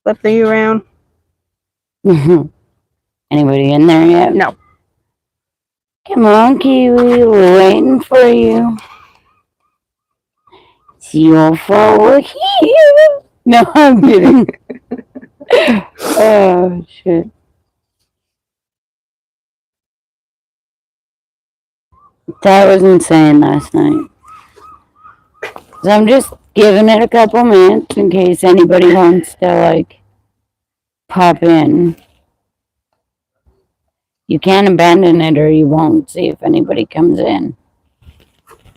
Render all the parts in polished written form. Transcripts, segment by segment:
Flipping you around. Anybody in there yet? No. Come on, Kiwi. We're waiting for you. It's your fault we're here. No, I'm kidding. Oh, shit. That was insane last night. So I'm just giving it a couple minutes in case anybody wants to, like, pop in. You can't abandon it or you won't see if anybody comes in.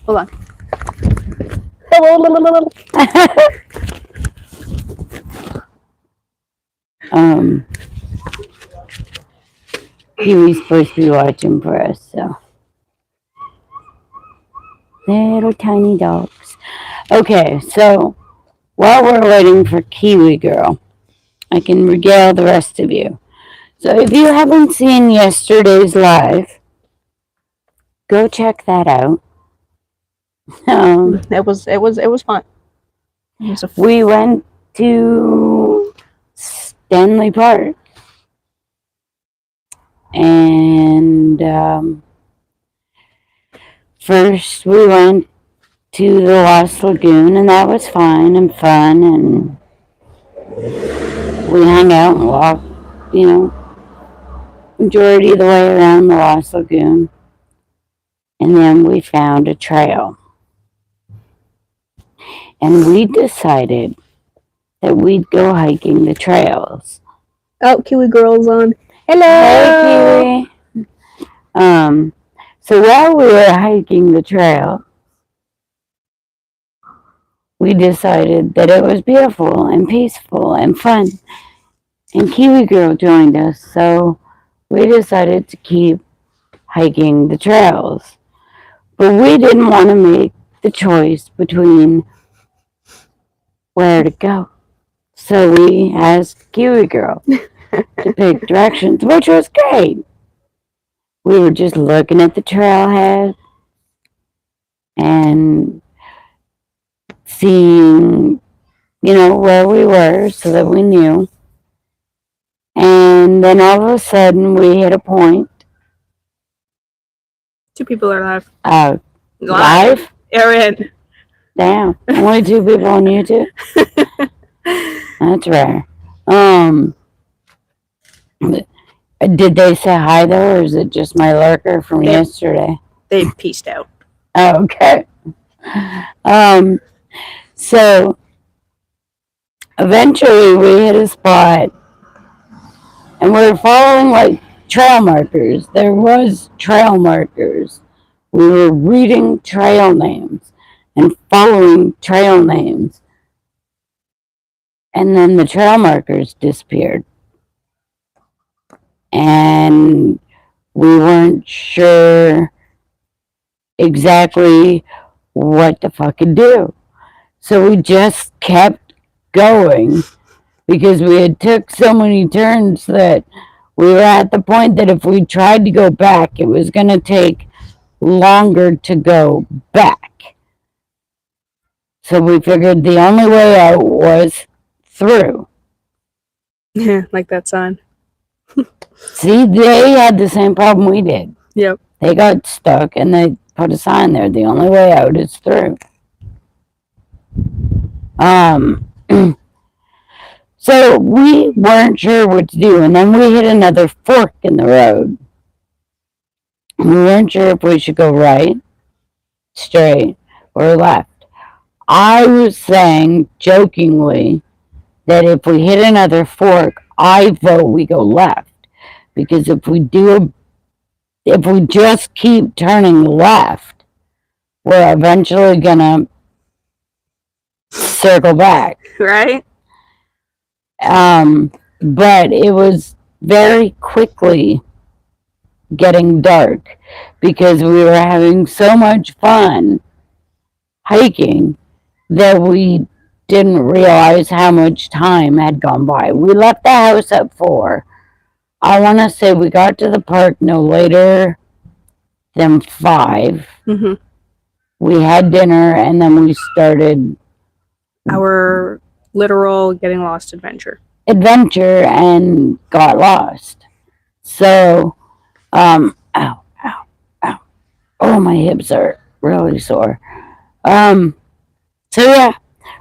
Hold on. Kiwi's supposed to be watching for us, so. Little tiny dogs. Okay, so while we're waiting for Kiwi Girl, I can regale the rest of you. So if you haven't seen yesterday's live, go check that out. It was fun. We went to Stanley Park, and first we went to the Lost Lagoon, and that was fine and fun, and we hung out and walked, majority of the way around the Lost Lagoon, and then we found a trail. And we decided that we'd go hiking the trails. Oh, Kiwi Girl's on. Hello! Hey, Kiwi. So while we were hiking the trail, we decided that it was beautiful and peaceful and fun. And Kiwi Girl joined us, so we decided to keep hiking the trails. But we didn't want to make the choice between where to go. So we asked Kiwi Girl to pick directions, which was great. We were just looking at the trailhead and seeing, where we were so that we knew. And then all of a sudden we hit a point. 2 people are live. Live? Aaron. Damn. Only 2 people on YouTube? That's rare. Did they say hi though, or is it just my lurker from yesterday? They peaced out. Oh, okay. So eventually we hit a spot and we were following like trail markers. There was trail markers. We were reading trail names and following trail names. And then the trail markers disappeared. And we weren't sure exactly what to fucking do. So we just kept going because we had took so many turns that we were at the point that if we tried to go back, it was going to take longer to go back. So we figured the only way out was through. Yeah, like that sign. See, they had the same problem we did. Yep. They got stuck and they put a sign there. The only way out is through. So we weren't sure what to do. And then we hit another fork in the road. We weren't sure if we should go right, straight, or left. I was saying jokingly that if we hit another fork, I vote we go left. Because if we just keep turning left, we're eventually gonna circle back. Right? But it was very quickly getting dark because we were having so much fun hiking that we didn't realize how much time had gone by. We left the house at 4. I want to say we got to the park no later than 5. Mm-hmm. We had dinner and then we started our literal getting lost adventure. adventure and got lost. So, ow, ow, ow. Oh, my hips are really sore. So yeah,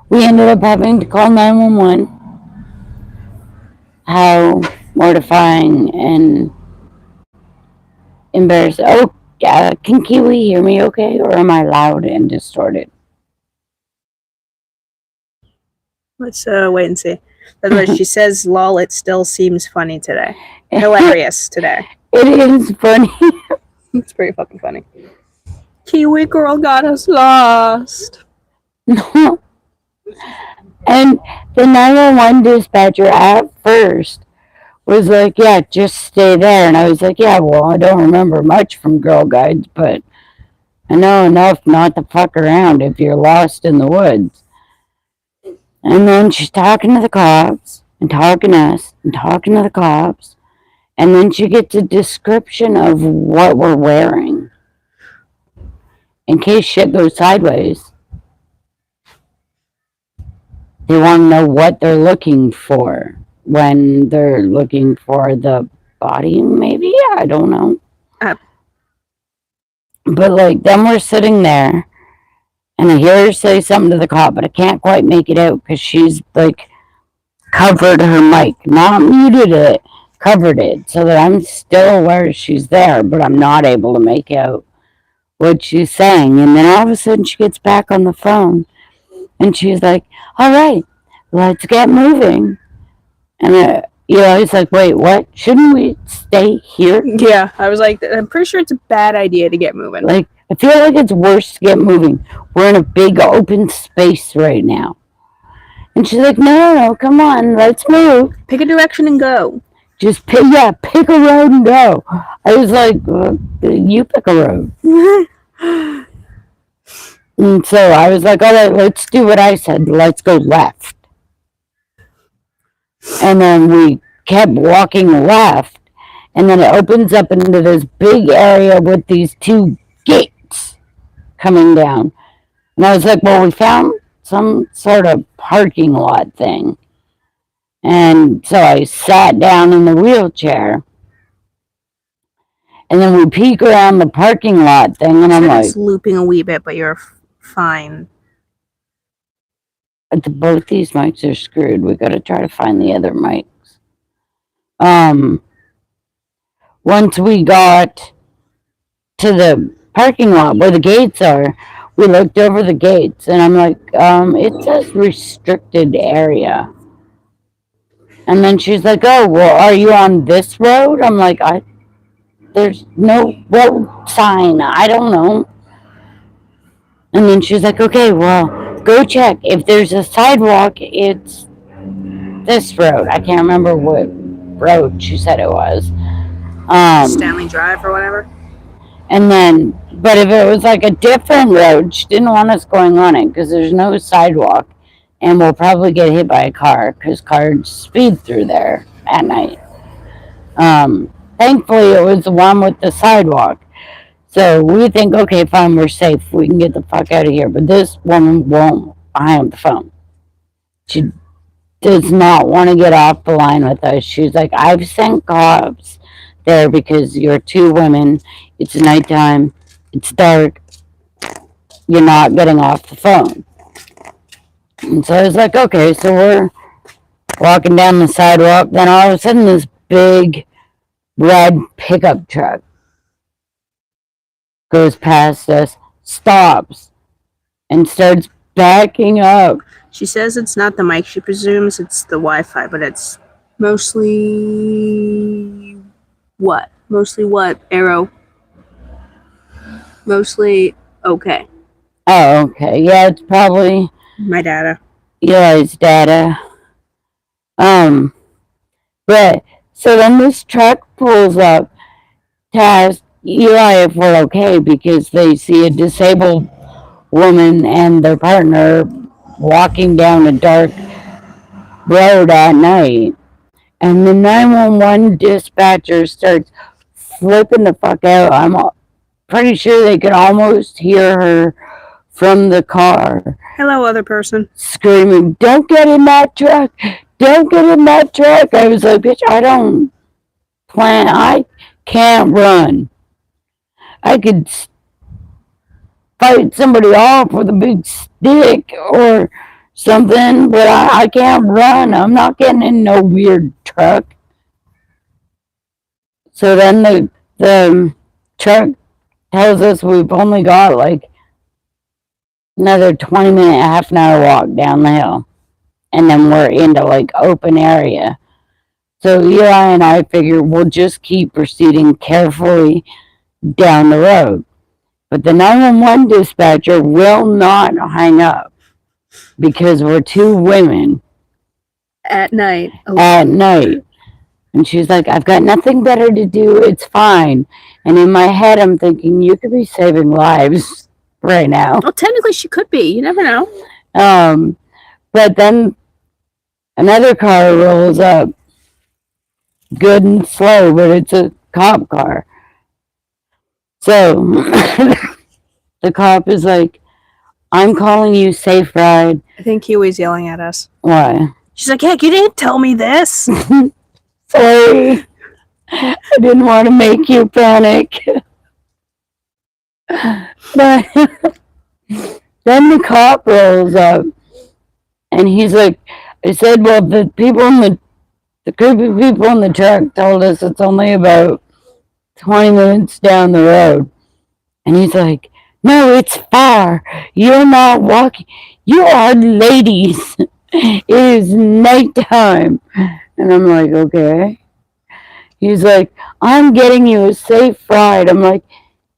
we ended up having to call 911. How mortifying and embarrassing. Oh, can Kiwi hear me okay? Or am I loud and distorted? Let's wait and see. By the way, she says, "Lol, it still seems funny today. Hilarious today." It is funny. It's pretty fucking funny. Kiwi girl got us lost. And the 911 dispatcher at first was like, yeah, just stay there. And I was like, yeah, well, I don't remember much from Girl Guides, but I know enough not to fuck around if you're lost in the woods. And then she's talking to the cops and talking to us and talking to the cops. And then she gets a description of what we're wearing in case shit goes sideways. They want to know what they're looking for when they're looking for the body, maybe? I don't know. But, like, then we're sitting there, and I hear her say something to the cop, but I can't quite make it out because she's, like, covered her mic. Not muted it, covered it, so that I'm still aware she's there, but I'm not able to make out what she's saying. And then all of a sudden she gets back on the phone, and she's like, all right, let's get moving. And it's like, wait, what? Shouldn't we stay here? Yeah, I was like, I'm pretty sure it's a bad idea to get moving. Like, I feel like it's worse to get moving. We're in a big open space right now. And she's like, no, come on, let's move. Pick a direction and go. Just pick a road and go. I was like, you pick a road. And so I was like, all right, let's do what I said. Let's go left. And then we kept walking left. And then it opens up into this big area with these two gates coming down. And I was like, well, we found some sort of parking lot thing. And so I sat down in the wheelchair. And then we peek around the parking lot thing, and I'm like, it's looping a wee bit, but you're fine. Both these mics are screwed. We got to try to find the other mics. Once we got to the parking lot where the gates are, we looked over the gates, and I'm like, it says restricted area. And then she's like, oh, well, are you on this road? I'm like, there's no road sign. I don't know. And then she's like, okay, well, go check. If there's a sidewalk, it's this road. I can't remember what road she said it was. Stanley Drive or whatever. And then, but if it was like a different road, she didn't want us going on it because there's no sidewalk. And we'll probably get hit by a car because cars speed through there at night. Thankfully, it was the one with the sidewalk. So we think, okay, fine, we're safe. We can get the fuck out of here. But this woman won't hang up the phone. She does not want to get off the line with us. She's like, I've sent cops there because you're two women. It's nighttime. It's dark. You're not getting off the phone. And so I was like, okay, so we're walking down the sidewalk. Then all of a sudden, this big red pickup truck goes past us, stops, and starts backing up. She says it's not the mic. She presumes it's the Wi-Fi, but it's mostly what? Mostly what, Arrow? Mostly okay. Oh, okay. Yeah, it's probably my data. Yeah, it's data. But so then this truck pulls up to ask Eli if we're okay because they see a disabled woman and their partner walking down a dark road at night. And the 911 dispatcher starts flipping the fuck out. I'm pretty sure they could almost hear her from the car. Hello, other person. Screaming, don't get in that truck. don't get in that truck. I was like, bitch, I can't run. I could fight somebody off with a big stick or something, but I can't run. I'm not getting in no weird truck. So then the truck tells us we've only got like another 20-minute, half an hour walk down the hill. And then we're into like open area. So Eli and I figure we'll just keep proceeding carefully down the road. But the 911 dispatcher will not hang up because we're two women At night. at night. And she's like, I've got nothing better to do. It's fine. And in my head, I'm thinking, you could be saving lives right now. Well, technically, she could be. You never know. But then another car rolls up, good and slow, but it's a cop car. So the cop is like, I'm calling you Safe Ride. I think Kiwi's yelling at us. Why? She's like, heck, you didn't tell me this. Sorry. I didn't want to make you panic. But then the cop rolls up and he's like, I said, well, the group of people in the truck told us it's only about 20 minutes down the road. And he's like, no, it's far. You're not walking. You are ladies. It is nighttime. And I'm like, okay. He's like, I'm getting you a safe ride. I'm like,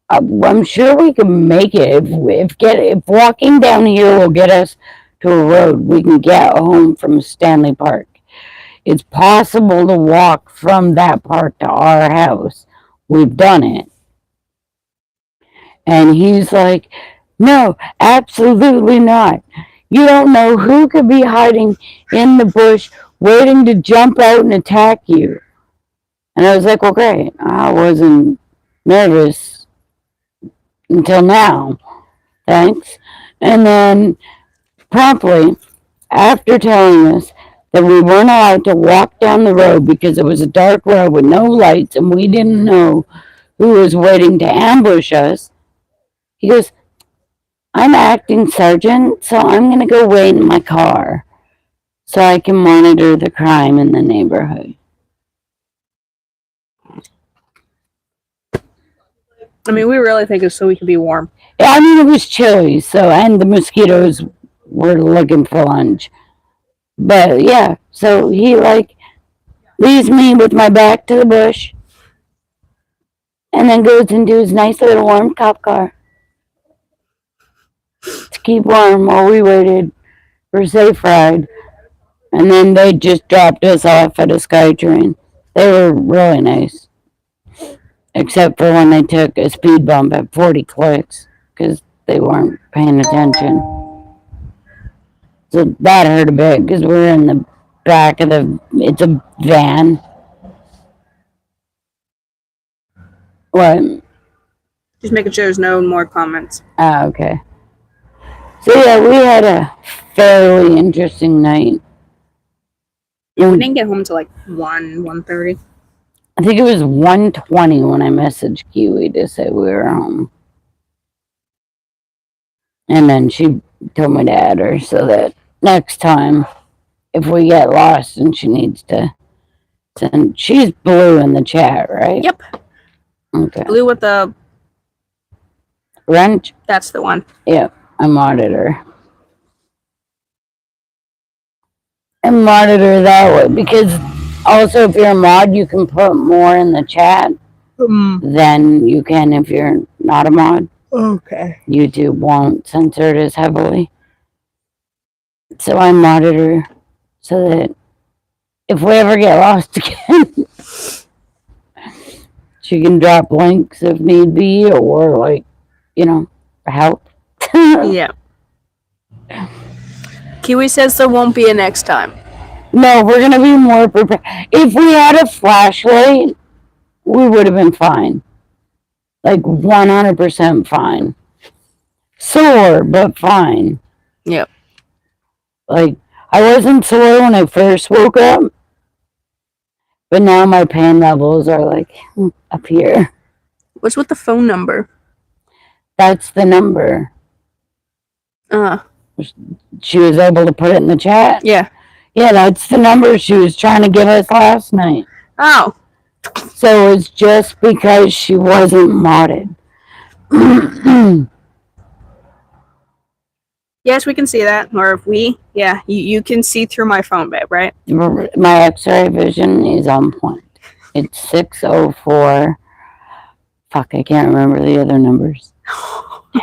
I'm sure we can make it. If walking down here will get us to a road, we can get home from Stanley Park. It's possible to walk from that park to our house. We've done it. And he's like, no, absolutely not. You don't know who could be hiding in the bush waiting to jump out and attack you. And I was like, well, great. I wasn't nervous until now. Thanks. And then promptly, after telling us that we weren't allowed to walk down the road because it was a dark road with no lights and we didn't know who was waiting to ambush us, he goes, I'm acting sergeant, so I'm going to go wait in my car so I can monitor the crime in the neighborhood. I mean, we really think it's so we can be warm. Yeah, I mean, it was chilly, so, and the mosquitoes were looking for lunch. But yeah, so he like leaves me with my back to the bush and then goes into his nice little warm cop car to keep warm while we waited for a safe ride. And then they just dropped us off at a SkyTrain. They were really nice. Except for when they took a speed bump at 40 clicks because they weren't paying attention. So that hurt a bit because we're in the back of it's a van. What? Just making sure there's no more comments. Ah, okay. So yeah, we had a fairly interesting night. Yeah, we didn't get home until like 1:30. I think it was 1:20 when I messaged Kiwi to say we were home. And then she told me to add her so that next time, if we get lost and she needs to send, she's blue in the chat, right? Yep. Okay. Blue with the Wrench? That's the one. Yep. I modded her. I modded her that way because also if you're a mod, you can put more in the chat than you can if you're not a mod. Okay. YouTube won't censor it as heavily. So I modded her so that if we ever get lost again, she can drop links if need be or like, help. Yeah. Kiwi says there won't be a next time. No, we're going to be more prepared. If we had a flashlight, we would have been fine. Like 100% fine. Sore, but fine. Yep. Like, I wasn't sore when I first woke up, but now my pain levels are like up here. What's with the phone number? That's the number. She was able to put it in the chat. Yeah. Yeah, that's the number she was trying to give us last night. Oh. So it's just because she wasn't modded. Yes, we can see that. Or if we, yeah, you can see through my phone, babe, right? My x-ray vision is on point. It's 604. Fuck, I can't remember the other numbers. Damn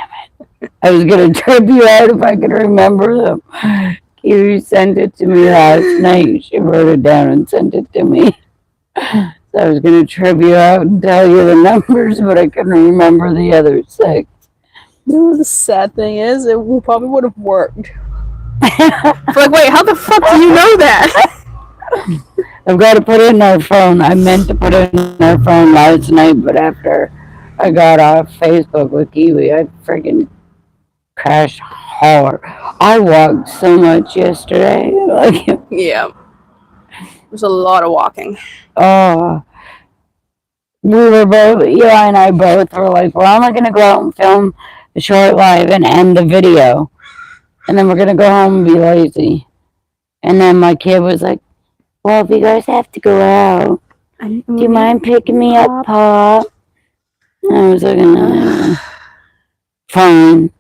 it. I was going to trip you out if I could remember them. You sent it to me last night. She wrote it down and sent it to me. So I was going to trip you out and tell you the numbers, but I couldn't remember the other 6. You know, the sad thing is, it probably would have worked. Like, wait, how the fuck do you know that? I've got to put it in our phone. I meant to put it in our phone last night, but after I got off Facebook with Kiwi, I freaking crashed hard. I walked so much yesterday. Like, Yeah. There's a lot of walking. We were both, Eli and I both were like, we're only going to go out and film the short live and end the video. And then we're going to go home and be lazy. And then my kid was like, well, if you guys have to go out, do you mind picking me up, Pop? And I was like, no. Fine.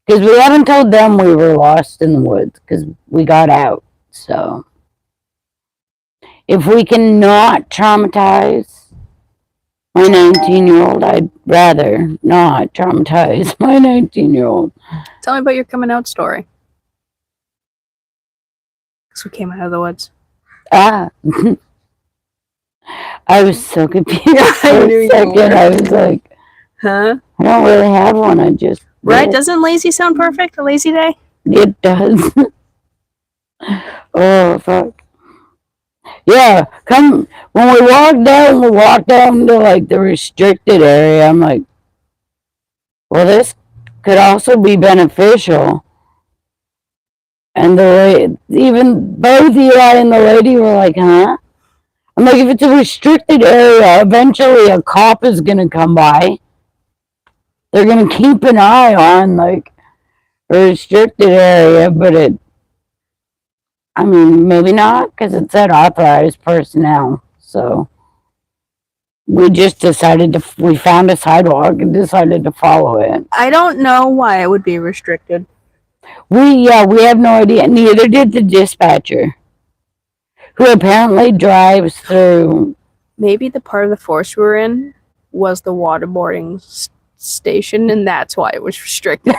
Because we haven't told them we were lost in the woods because we got out. So if we can not traumatize my 19-year-old, I'd rather not traumatize my 19-year-old. Tell me about your coming out story. Because we came out of the woods. I was so confused for I knew a you second. were. I was like, Huh? I don't really have one. I just... Right? Doesn't lazy sound perfect? A lazy day? It does. Oh, fuck. Yeah, when we walked down to like the restricted area, I'm like, well, this could also be beneficial. And even both Eli and the lady were like, huh? I'm like, if it's a restricted area, eventually a cop is going to come by. They're going to keep an eye on, like, a restricted area, but I mean, maybe not, because it said authorized personnel. So we just decided we found a sidewalk and decided to follow it. I don't know why it would be restricted. We have no idea. Neither did the dispatcher, who apparently drives through. Maybe the part of the forest we were in was the waterboarding station, and that's why it was restricted.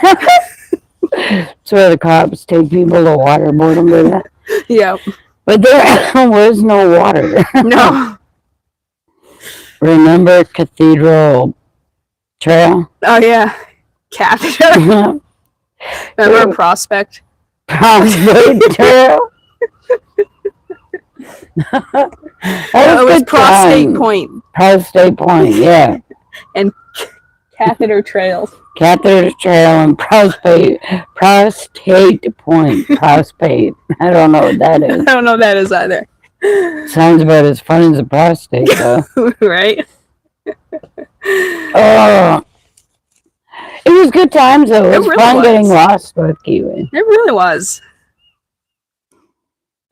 It's where the cops take people to waterboard them with it. Yeah. But there was no water. No. Remember Cathedral Trail? Oh, yeah. Catheter. Remember Prospect? Prospect Trail? It was Prostate Point. Prostate Point, yeah. And Catheter Trails. Catheter Trail and Prostate Point. Prostate. I don't know what that is. I don't know what that is either. Sounds about as fun as a prostate, though. Right? Oh. It was good times, though. It was really fun was. getting lost with Kiwi. It really was.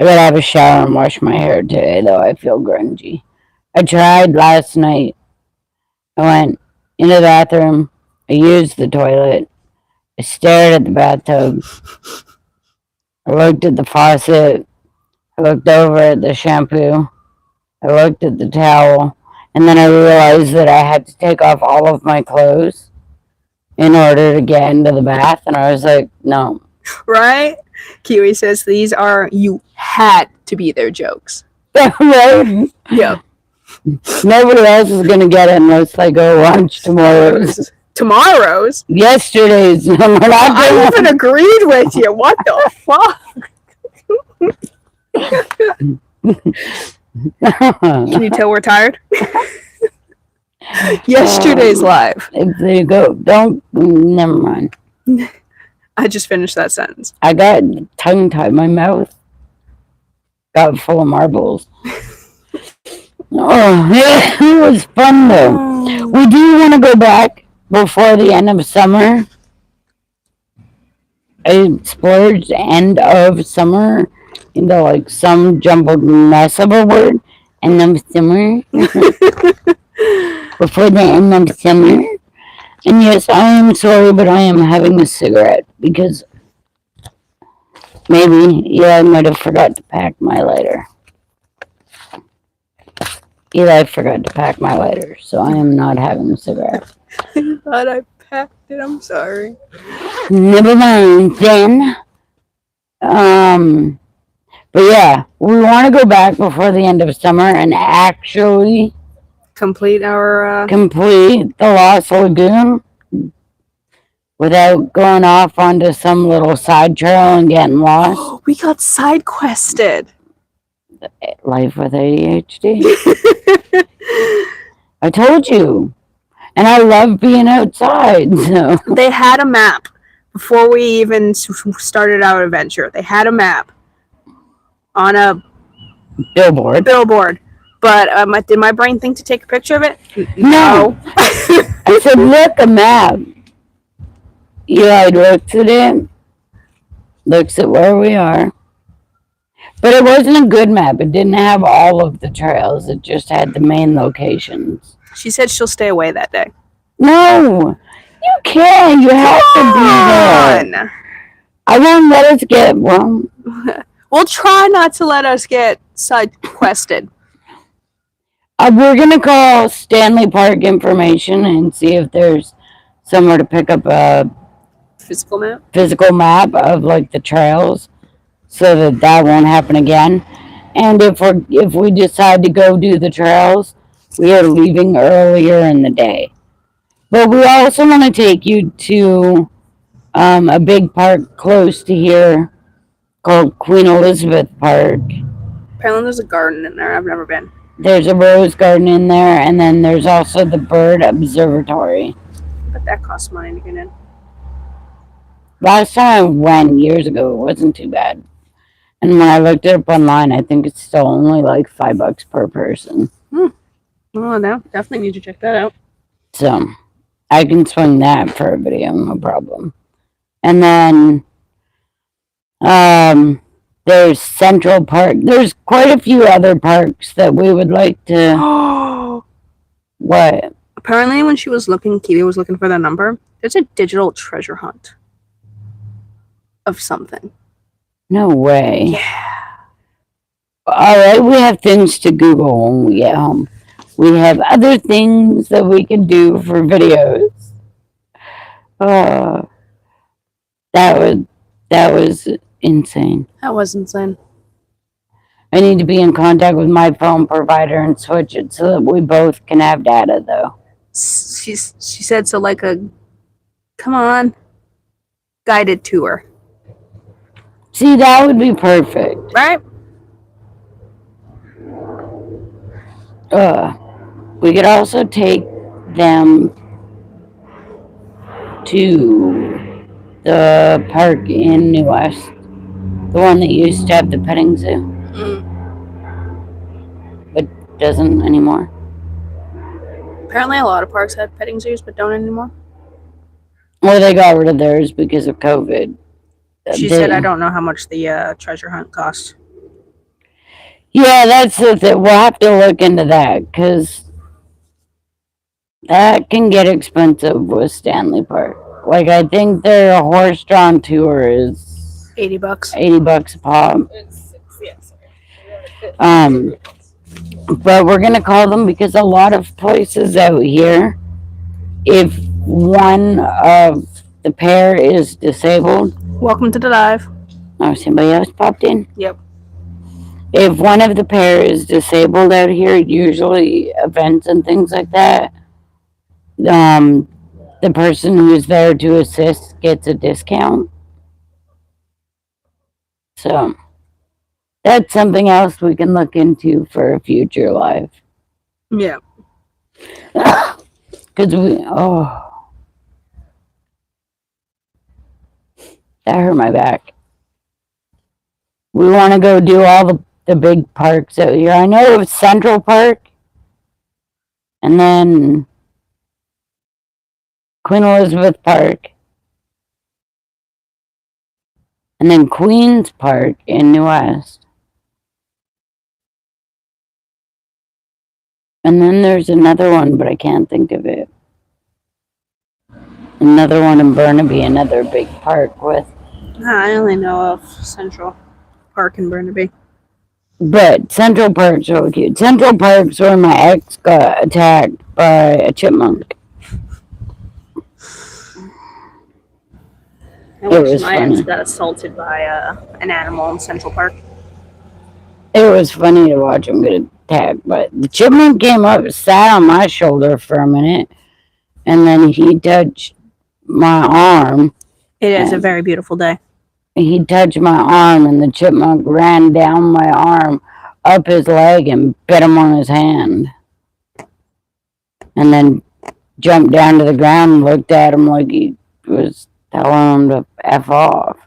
I gotta have a shower and wash my hair today, though. I feel grungy. I tried last night. I went into the bathroom. I used the toilet. I stared at the bathtub. I looked at the faucet. I looked over at the shampoo. I looked at the towel. And then I realized that I had to take off all of my clothes in order to get into the bath. And I was like, no. Right? Kiwi says these are, you had to be their jokes. Right? Yeah. Nobody else is going to get it unless they go watch tomorrow's. Tomorrow's? Yesterday's. I even agreed with you. What the fuck? Can you tell we're tired? Yesterday's live. If they go, never mind. I just finished that sentence. I got tongue tied. My mouth got full of marbles. Oh, it was fun though. We do want to go back before the end of summer. I splurged end of summer into like some jumbled mess of a word. End of summer. Before the end of summer. And yes, I am sorry, but I am having a cigarette because maybe I might have forgot to pack my lighter. Eli forgot to pack my lighter, so I am not having a cigarette. I thought I packed it. I'm sorry. Never mind then. But yeah, we want to go back before the end of summer and actually Complete our. complete the Lost Lagoon without going off onto some little side trail and getting lost. We got side quested. Life with ADHD. I told you. And I love being outside. So They had a map before we even started our adventure. They had a map on a billboard. But did my brain think to take a picture of it? No. I said, look, a map. Eli looks at it, looks at where we are. But it wasn't a good map. It didn't have all of the trails. It just had the main locations. She said she'll stay away that day. No, you can't. You have to be there. I won't let us get well. We'll try not to let us get side quested. We're gonna call Stanley Park Information and see if there's somewhere to pick up a Physical map of like the trails, so that won't happen again. And if we decide to go do the trails, we are leaving earlier in the day. But we also want to take you to a big park close to here called Queen Elizabeth Park. Apparently there's a garden in there. I've never been. There's a rose garden in there, and then there's also the bird observatory. But that costs money to get in. Last time I went years ago, it wasn't too bad. And when I looked it up online, I think it's still only like $5 per person. Oh, no, definitely need to check that out. So I can swing that for a video, no problem. And then there's Central Park. There's quite a few other parks that we would like to. Oh. What? Apparently, when she was looking, Kiwi was looking for the number. There's a digital treasure hunt of something. No way. Yeah. All right, we have things to Google when we get home. We have other things that we can do for videos. That was insane. That was insane. I need to be in contact with my phone provider and switch it so that we both can have data, though. She said so, like a, come on, guided tour. See, that would be perfect. Right? We could also take them to the park in New West, the one that used to have the petting zoo, but doesn't anymore. Apparently, a lot of parks had petting zoos, but don't anymore. Well, they got rid of theirs because of COVID. She said, I don't know how much the treasure hunt cost. Yeah, that's the thing. We'll have to look into that because that can get expensive with Stanley Park. Like, I think their horse-drawn tour is $80. $80 a pop. But we're gonna call them because a lot of places out here, if one of the pair is disabled. Welcome to the live. Oh, somebody else popped in? Yep. If one of the pair is disabled out here, usually events and things like that, the person who's there to assist gets a discount. So that's something else we can look into for a future live. Yeah. Because that hurt my back. We want to go do all the the big parks out here. I know of Central Park, and then Queen Elizabeth Park, and then Queens Park in New West. And then there's another one, but I can't think of it. Another one in Burnaby, another big park with. I only know of Central Park in Burnaby. But Central Park's really cute. Central Park's where my ex got attacked by a chipmunk. I wish my ex got assaulted by an animal in Central Park. It was funny to watch him get attacked, but the chipmunk came up, sat on my shoulder for a minute, and then he touched my arm. It is a very beautiful day. He touched my arm, and the chipmunk ran down my arm, up his leg, and bit him on his hand. And then jumped down to the ground and looked at him like he was telling him to F off.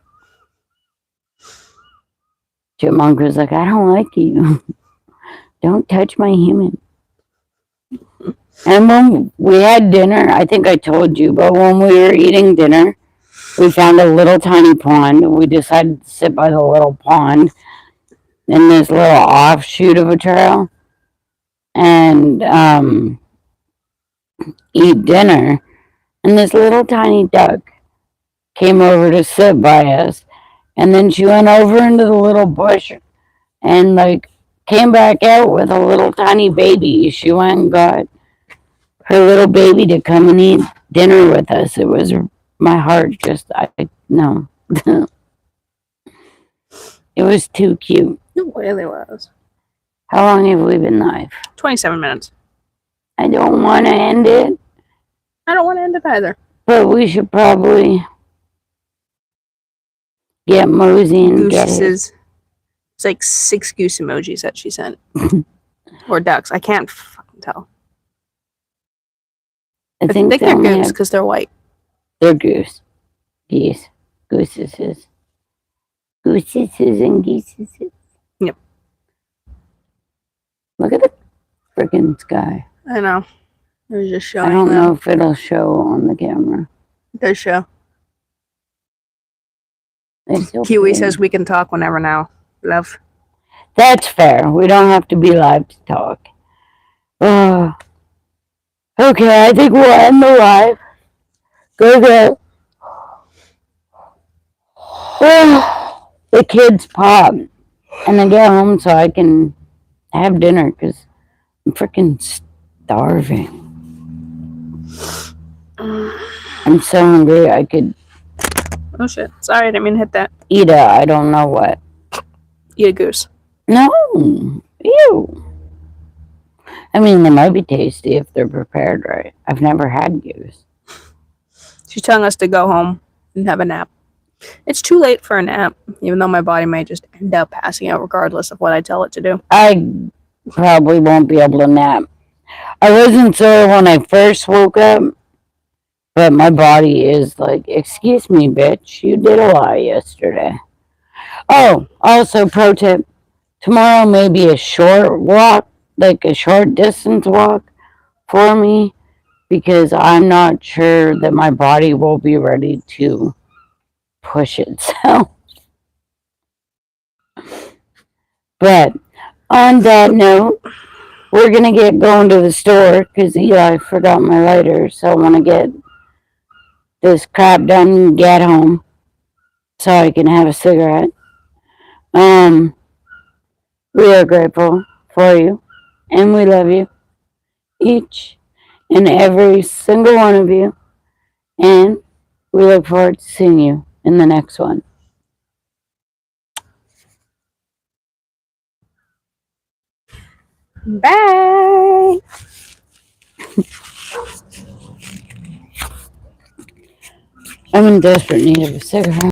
Chipmunk was like, I don't like you. Don't touch my human. And when we had dinner, I think I told you, but when we were eating dinner, we found a little tiny pond. We decided to sit by the little pond in this little offshoot of a trail and eat dinner. And this little tiny duck came over to sit by us. And then she went over into the little bush and came back out with a little tiny baby. She went and got her little baby to come and eat dinner with us. It was my heart no. It was too cute. It really was. How long have we been live? 27 minutes. I don't want to end it. I don't want to end it either. But we should probably get Mosey and Gooses. It's like 6 goose emojis that she sent. Or ducks. I can't fucking tell. I think they're goose because they're white. They're goose. Geese. Gooses. Gooses and geeses. Yep. Look at the freaking sky. I know. It was just showing. I don't know if it'll show on the camera. It does show. So Kiwi says we can talk whenever now. Love. That's fair. We don't have to be live to talk. Okay, I think we'll end the live. Go. The kids pop. And then get home so I can have dinner because I'm freaking starving. I'm so hungry I could. Oh shit. Sorry, I didn't mean to hit that. Eat I don't know what. Eat a goose. No. Ew. I mean, they might be tasty if they're prepared right. I've never had goose. She's telling us to go home and have a nap. It's too late for a nap, even though my body may just end up passing out regardless of what I tell it to do. I probably won't be able to nap. I wasn't sure when I first woke up, but my body is like, excuse me, bitch, you did a lot yesterday. Oh, also, pro tip, tomorrow may be a short walk, like a short distance walk for me, because I'm not sure that my body will be ready to push itself. But on that note, we're going to get going to the store because Eli forgot my lighter, so I want to get this crap done and get home so I can have a cigarette. We are grateful for you, and we love you, each and every single one of you, and we look forward to seeing you in the next one. Bye. I'm in desperate need of a cigarette.